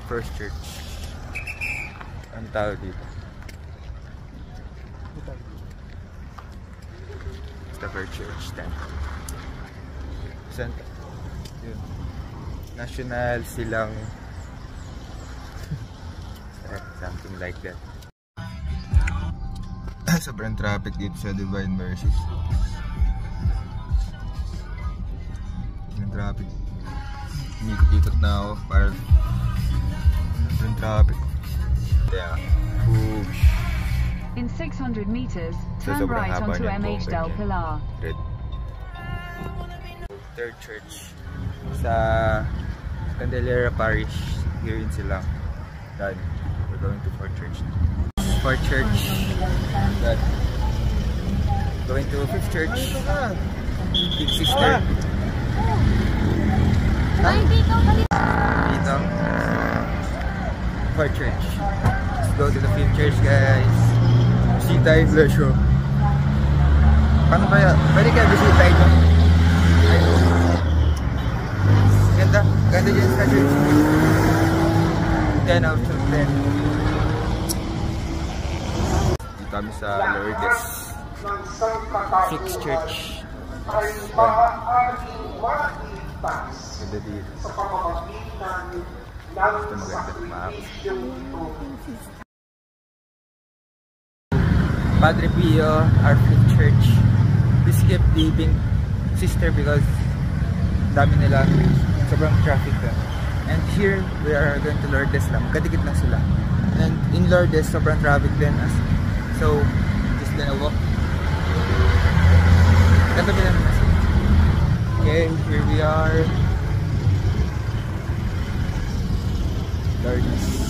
First Church. Ang tawag dito? The First Church Temple. Yun. National silang something like that. Sobrang traffic dito sa Divine Mercies. Yung traffic. Ikot na ako para sobrang traffic. Yeah. In 600 meters, turn right onto MH Del Pilar. Third church sa Candelaria Parish here in Silang. Done. We're going to Fourth Church. Fourth Church. Done. Going to Fifth Church. Big Sister. Dito. Fourth Church. Let's go to the Fifth Church, guys. Bisita yung Blusho. Paano kaya? Pwede kaya bisita ito? Ganda. Ganda dyan sa church. 10 out of 10. Dito kami sa Lourdes. Sixth Church. Ganda dito. Gusto maganda. Maapos. Padre Pio, our Fifth Church. We skip the Pink Sister because dami nila, sobrang traffic doon. And here, we are going to Lourdes lang. Magkadikit lang sila. And in Lourdes, sobrang traffic din. So, just gonna walk. Katabi lang na sila. Okay, here we are. Lourdes.